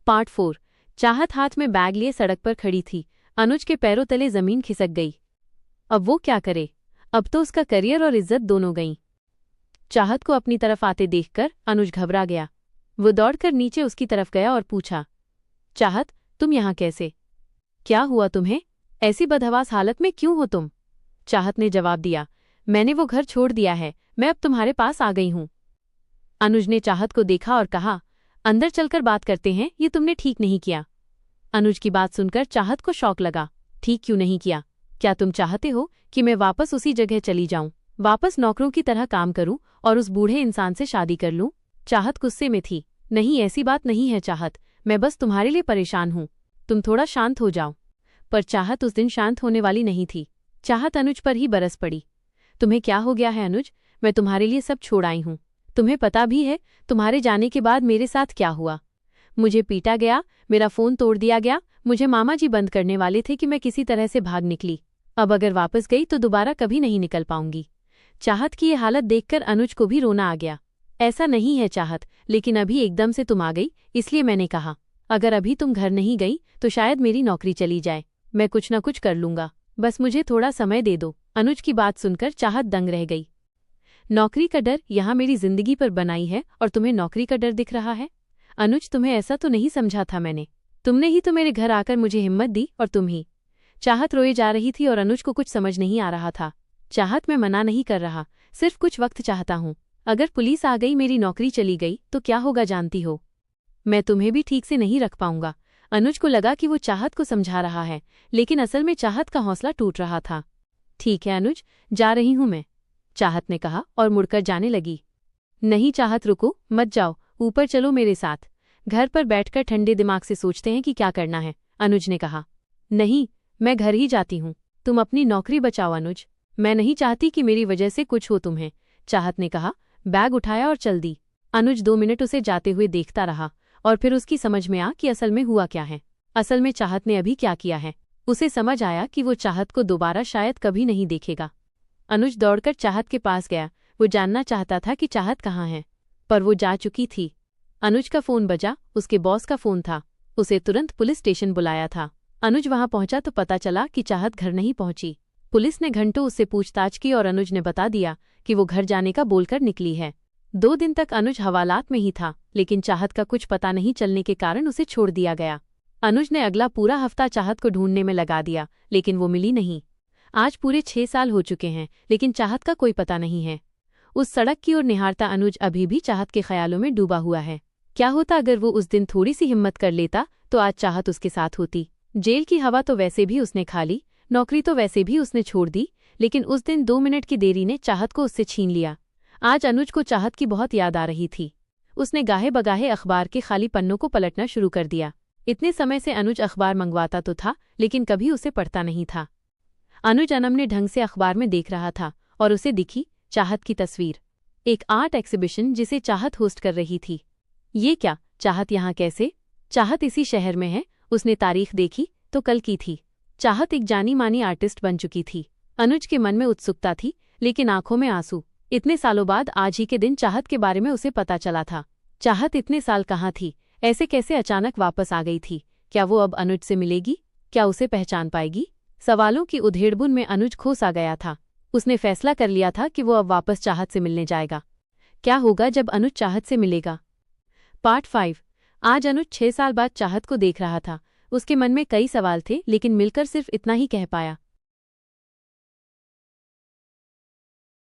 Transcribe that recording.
Part 4। चाहत हाथ में बैग लिए सड़क पर खड़ी थी। अनुज के पैरों तले जमीन खिसक गई। अब वो क्या करे? अब तो उसका करियर और इज्जत दोनों गईं। चाहत को अपनी तरफ आते देखकर अनुज घबरा गया। वो दौड़कर नीचे उसकी तरफ गया और पूछा, चाहत, तुम यहाँ कैसे? क्या हुआ तुम्हें? ऐसी बदहवास हालत में क्यों हो तुम? चाहत ने जवाब दिया, मैंने वो घर छोड़ दिया है, मैं अब तुम्हारे पास आ गई हूं। अनुज ने चाहत को देखा और कहा, अंदर चलकर बात करते हैं, ये तुमने ठीक नहीं किया। अनुज की बात सुनकर चाहत को शौक लगा। ठीक क्यों नहीं किया? क्या तुम चाहते हो कि मैं वापस उसी जगह चली जाऊं, वापस नौकरों की तरह काम करूं और उस बूढ़े इंसान से शादी कर लूं? चाहत गुस्से में थी। नहीं, ऐसी बात नहीं है चाहत, मैं बस तुम्हारे लिए परेशान हूं, तुम थोड़ा शांत हो जाओ। पर चाहत उस दिन शांत होने वाली नहीं थी। चाहत अनुज पर ही बरस पड़ी। तुम्हें क्या हो गया है अनुज? मैं तुम्हारे लिए सब छोड़ आई हूं। तुम्हें पता भी है तुम्हारे जाने के बाद मेरे साथ क्या हुआ? मुझे पीटा गया, मेरा फोन तोड़ दिया गया, मुझे मामा जी बंद करने वाले थे कि मैं किसी तरह से भाग निकली। अब अगर वापस गई तो दोबारा कभी नहीं निकल पाऊंगी। चाहत की ये हालत देखकर अनुज को भी रोना आ गया। ऐसा नहीं है चाहत, लेकिन अभी एकदम से तुम आ गई, इसलिए मैंने कहा, अगर अभी तुम घर नहीं गई तो शायद मेरी नौकरी चली जाए। मैं कुछ न कुछ कर लूंगा, बस मुझे थोड़ा समय दे दो। अनुज की बात सुनकर चाहत दंग रह गई। नौकरी का डर यहाँ मेरी जिंदगी पर बनाई है और तुम्हें नौकरी का डर दिख रहा है? अनुज, तुम्हें ऐसा तो नहीं समझा था मैंने। तुमने ही तो मेरे घर आकर मुझे हिम्मत दी और तुम ही। चाहत रोए जा रही थी और अनुज को कुछ समझ नहीं आ रहा था। चाहत, मैं मना नहीं कर रहा, सिर्फ कुछ वक्त चाहता हूँ। अगर पुलिस आ गई, मेरी नौकरी चली गई तो क्या होगा जानती हो? मैं तुम्हें भी ठीक से नहीं रख पाऊंगा। अनुज को लगा कि वो चाहत को समझा रहा है, लेकिन असल में चाहत का हौसला टूट रहा था। ठीक है अनुज, जा रही हूं मैं, चाहत ने कहा और मुड़कर जाने लगी। नहीं चाहत, रुको, मत जाओ, ऊपर चलो मेरे साथ। घर पर बैठकर ठंडे दिमाग से सोचते हैं कि क्या करना है, अनुज ने कहा। नहीं, मैं घर ही जाती हूँ, तुम अपनी नौकरी बचाओ अनुज। मैं नहीं चाहती कि मेरी वजह से कुछ हो तुम्हें, चाहत ने कहा। बैग उठाया और चल दी। अनुज 2 मिनट उसे जाते हुए देखता रहा और फिर उसकी समझ में आ कि असल में हुआ क्या है। असल में चाहत ने अभी क्या किया है। उसे समझ आया कि वो चाहत को दोबारा शायद कभी नहीं देखेगा। अनुज दौड़कर चाहत के पास गया। वो जानना चाहता था कि चाहत कहाँ है, पर वो जा चुकी थी। अनुज का फोन बजा, उसके बॉस का फोन था। उसे तुरंत पुलिस स्टेशन बुलाया था। अनुज वहां पहुंचा तो पता चला कि चाहत घर नहीं पहुंची। पुलिस ने घंटों उससे पूछताछ की और अनुज ने बता दिया कि वो घर जाने का बोलकर निकली है। 2 दिन तक अनुज हवालात में ही था, लेकिन चाहत का कुछ पता नहीं चलने के कारण उसे छोड़ दिया गया। अनुज ने अगला पूरा हफ्ता चाहत को ढूंढने में लगा दिया, लेकिन वो मिली नहीं। आज पूरे 6 साल हो चुके हैं, लेकिन चाहत का कोई पता नहीं है। उस सड़क की ओर निहारता अनुज अभी भी चाहत के ख्यालों में डूबा हुआ है। क्या होता अगर वो उस दिन थोड़ी सी हिम्मत कर लेता तो आज चाहत उसके साथ होती। जेल की हवा तो वैसे भी उसने खा ली, नौकरी तो वैसे भी उसने छोड़ दी, लेकिन उस दिन 2 मिनट की देरी ने चाहत को उससे छीन लिया। आज अनुज को चाहत की बहुत याद आ रही थी। उसने गाहे बगाहे अखबार के खाली पन्नों को पलटना शुरू कर दिया। इतने समय से अनुज अखबार मंगवाता तो था, लेकिन कभी उसे पढ़ता नहीं था। अनुज अनमने ढंग से अखबार में देख रहा था और उसे दिखी चाहत की तस्वीर, एक आर्ट एग्जीबिशन जिसे चाहत होस्ट कर रही थी। ये क्या, चाहत यहाँ कैसे? चाहत इसी शहर में है। उसने तारीख देखी तो कल की थी। चाहत एक जानी मानी आर्टिस्ट बन चुकी थी। अनुज के मन में उत्सुकता थी, लेकिन आंखों में आंसू। इतने सालों बाद आज ही के दिन चाहत के बारे में उसे पता चला था। चाहत इतने साल कहाँ थी? ऐसे कैसे अचानक वापस आ गई थी? क्या वो अब अनुज से मिलेगी? क्या उसे पहचान पाएगी? सवालों की उधेड़बुन में अनुज खो सा गया था। उसने फैसला कर लिया था कि वो अब वापस चाहत से मिलने जाएगा। क्या होगा जब अनुज चाहत से मिलेगा? पार्ट 5। आज अनुज 6 साल बाद चाहत को देख रहा था। उसके मन में कई सवाल थे, लेकिन मिलकर सिर्फ इतना ही कह पाया,